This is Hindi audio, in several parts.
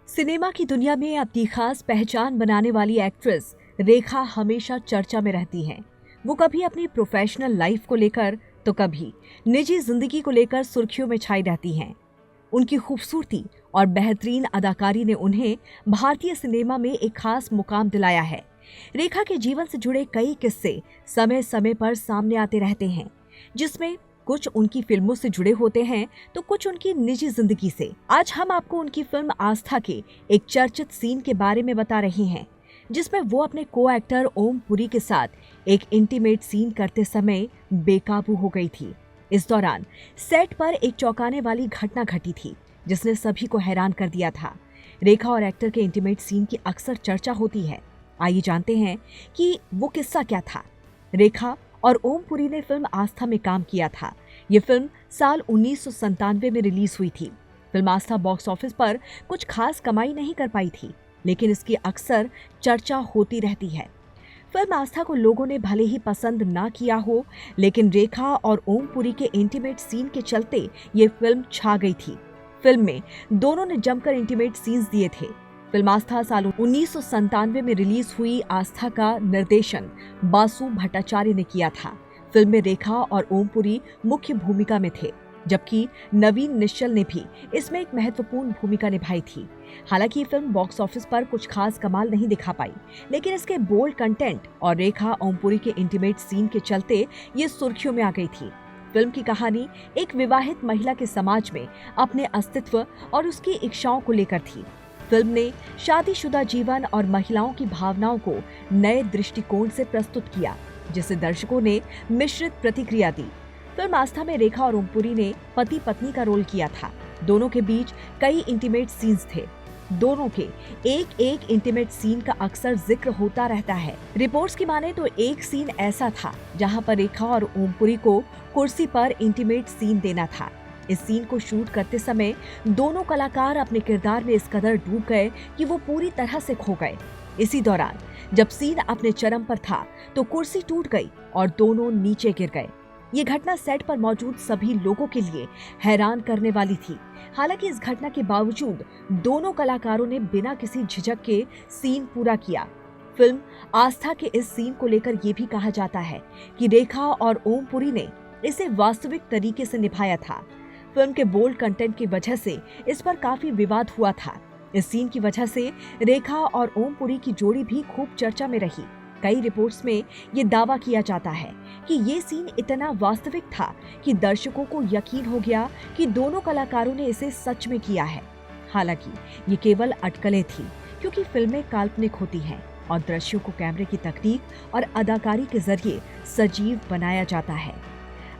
सिनेमा की दुनिया में अपनी खास पहचान बनाने वाली एक्ट्रेस रेखा हमेशा चर्चा में रहती हैं। वो कभी अपनी प्रोफेशनल लाइफ को लेकर तो कभी निजी जिंदगी को लेकर सुर्खियों में छाई रहती हैं। उनकी खूबसूरती और बेहतरीन अदाकारी ने उन्हें भारतीय सिनेमा में एक खास मुकाम दिलाया है। रेखा के जीवन से जुड़े कई किस्से समय समय पर सामने आते रहते हैं, जिसमें कुछ उनकी फिल्मों से जुड़े होते हैं तो कुछ उनकी निजी जिंदगी से। आज हम आपको उनकी फिल्म आस्था के एक चर्चित सीन के बारे में बता रहे हैं, जिसमें वो अपने को एक्टर ओम पुरी के साथ एक इंटीमेट सीन करते समय बेकाबू हो गई थी। इस दौरान सेट पर एक चौंकाने वाली घटना घटी थी, जिसने सभी को हैरान कर दिया था। रेखा और एक्टर के इंटीमेट सीन की अक्सर चर्चा होती है। आइए जानते हैं कि वो किस्सा क्या था। रेखा और ओम पुरी ने फिल्म आस्था में काम किया था। ये फिल्म साल 1997 में रिलीज हुई थी। फिल्म आस्था बॉक्स ऑफिस पर कुछ खास कमाई नहीं कर पाई थी, लेकिन इसकी अक्सर चर्चा होती रहती है। फिल्म आस्था को लोगों ने भले ही पसंद ना किया हो, लेकिन रेखा और ओम पुरी के इंटीमेट सीन के चलते ये फिल्म छा गई थी। फिल्म में दोनों ने जमकर इंटीमेट सीन्स दिए थे। फिल्म आस्था साल 1997 में रिलीज हुई आस्था का निर्देशन बासु भट्टाचार्य ने किया था। फिल्म में रेखा और ओम पुरी मुख्य भूमिका में थे, जबकि नवीन निश्चल ने भी इसमें एक महत्वपूर्ण भूमिका निभाई थी। हालांकि ये फिल्म बॉक्स ऑफिस पर कुछ खास कमाल नहीं दिखा पाई, लेकिन इसके बोल्ड कंटेंट और रेखा ओम पुरी के इंटीमेट सीन के चलते ये सुर्खियों में आ गई थी। फिल्म की कहानी एक विवाहित महिला के समाज में अपने अस्तित्व और उसकी इच्छाओं को लेकर थी। फिल्म ने शादीशुदा जीवन और महिलाओं की भावनाओं को नए दृष्टिकोण से प्रस्तुत किया, जिसे दर्शकों ने मिश्रित प्रतिक्रिया दी। फिल्म आस्था में रेखा और ओम पुरी ने पति पत्नी का रोल किया था। दोनों के बीच कई इंटीमेट सीन्स थे। दोनों के एक एक इंटीमेट सीन का अक्सर जिक्र होता रहता है। रिपोर्ट्स की माने तो एक सीन ऐसा था जहां पर रेखा और ओम पुरी को कुर्सी पर इंटीमेट सीन देना था। इस सीन को शूट करते समय दोनों कलाकार अपने किरदार में इस कदर डूब गए कि वो पूरी तरह से खो गए। इसी दौरान जब सीन अपने चरम पर था तो कुर्सी टूट गई और दोनों नीचे गिर गए। ये घटना सेट पर मौजूद सभी लोगों के लिए हैरान करने वाली थी। हालांकि इस घटना के बावजूद दोनों कलाकारों ने बिना किसी झिझक के सीन पूरा किया। फिल्म आस्था के इस सीन को लेकर ये भी कहा जाता है कि रेखा और ओम पुरी ने इसे वास्तविक तरीके से निभाया था। फिल्म के बोल्ड कंटेंट की वजह से इस पर काफी विवाद हुआ था। इस सीन की वजह से रेखा और ओम पुरी की जोड़ी भी खूब चर्चा में रही। कई रिपोर्ट्स में ये दावा किया जाता है कि ये सीन इतना वास्तविक था कि दर्शकों को यकीन हो गया कि दोनों कलाकारों ने इसे सच में किया है। हालांकि ये केवल अटकलें थी, क्योंकि फिल्में काल्पनिक होती हैं और दृश्यों को कैमरे की तकनीक और अदाकारी के जरिए सजीव बनाया जाता है।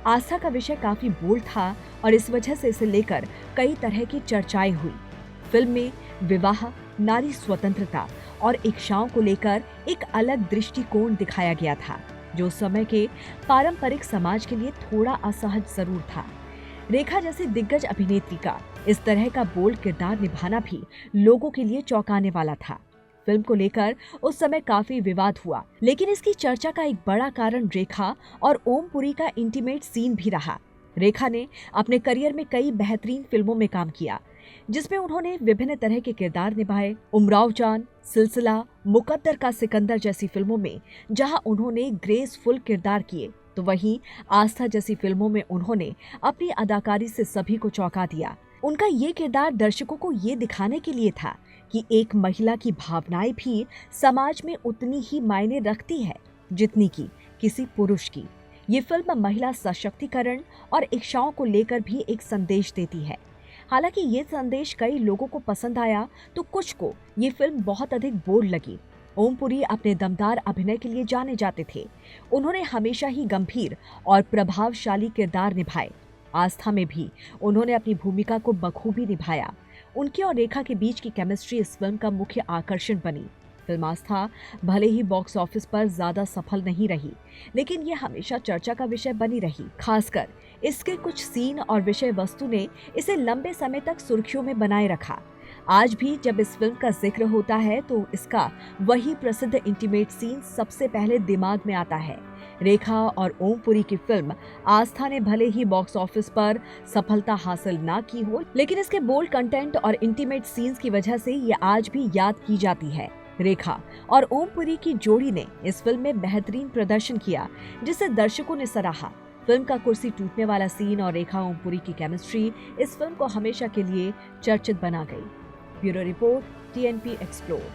आस्था का विषय काफी बोल्ड था और इस वजह से इसे लेकर कई तरह की चर्चाएं हुई। फिल्म में विवाह, नारी स्वतंत्रता और इच्छाओं को लेकर एक अलग दृष्टिकोण दिखाया गया था, जो उस समय के पारंपरिक समाज के लिए थोड़ा असहज जरूर था। रेखा जैसी दिग्गज अभिनेत्री का इस तरह का बोल्ड किरदार निभाना भी लोगों के लिए चौंकाने वाला था। फिल्म को लेकर उस समय काफी विवाद हुआ, लेकिन इसकी चर्चा का एक बड़ा कारण रेखा और ओम पुरी का इंटीमेट सीन भी रहा। रेखा ने अपने करियर में कई बेहतरीन फिल्मों में काम किया, जिसमें उन्होंने विभिन्न तरह के किरदार निभाए। उमराव जान, सिलसिला, मुकद्दर का सिकंदर जैसी फिल्मों में जहां उन्होंने ग्रेसफुल किरदार किए, तो वहीं आस्था जैसी फिल्मों में उन्होंने अपनी अदाकारी से सभी को चौंका दिया। उनका ये किरदार दर्शकों को ये दिखाने के लिए था कि एक महिला की भावनाएं भी समाज में उतनी ही मायने रखती है जितनी कि किसी पुरुष की। ये फिल्म महिला सशक्तिकरण और इच्छाओं को लेकर भी एक संदेश देती है। हालांकि ये संदेश कई लोगों को पसंद आया तो कुछ को ये फिल्म बहुत अधिक बोल्ड लगी। ओम पुरी अपने दमदार अभिनय के लिए जाने जाते थे। उन्होंने हमेशा ही गंभीर और प्रभावशाली किरदार निभाए। आस्था में भी उन्होंने अपनी भूमिका को बखूबी निभाया। उनके और रेखा के बीच की केमिस्ट्री इस फिल्म का मुख्य आकर्षण बनी। फिल्म आस्था भले ही बॉक्स ऑफिस पर ज्यादा सफल नहीं रही, लेकिन ये हमेशा चर्चा का विषय बनी रही। खासकर इसके कुछ सीन और विषय वस्तु ने इसे लंबे समय तक सुर्खियों में बनाए रखा। आज भी जब इस फिल्म का जिक्र होता है तो इसका वही प्रसिद्ध इंटीमेट सीन सबसे पहले दिमाग में आता है। रेखा और ओमपुरी की फिल्म आस्था ने भले ही बॉक्स ऑफिस पर सफलता हासिल ना की हो, लेकिन इसके बोल्ड कंटेंट और इंटीमेट सीन्स की वजह से ये आज भी याद की जाती है। रेखा और ओमपुरी की जोड़ी ने इस फिल्म में बेहतरीन प्रदर्शन किया, जिसे दर्शकों ने सराहा। फिल्म का कुर्सी टूटने वाला सीन और रेखा ओमपुरी की केमिस्ट्री इस फिल्म को हमेशा के लिए चर्चित बना गई। Bureau report, TNP explore.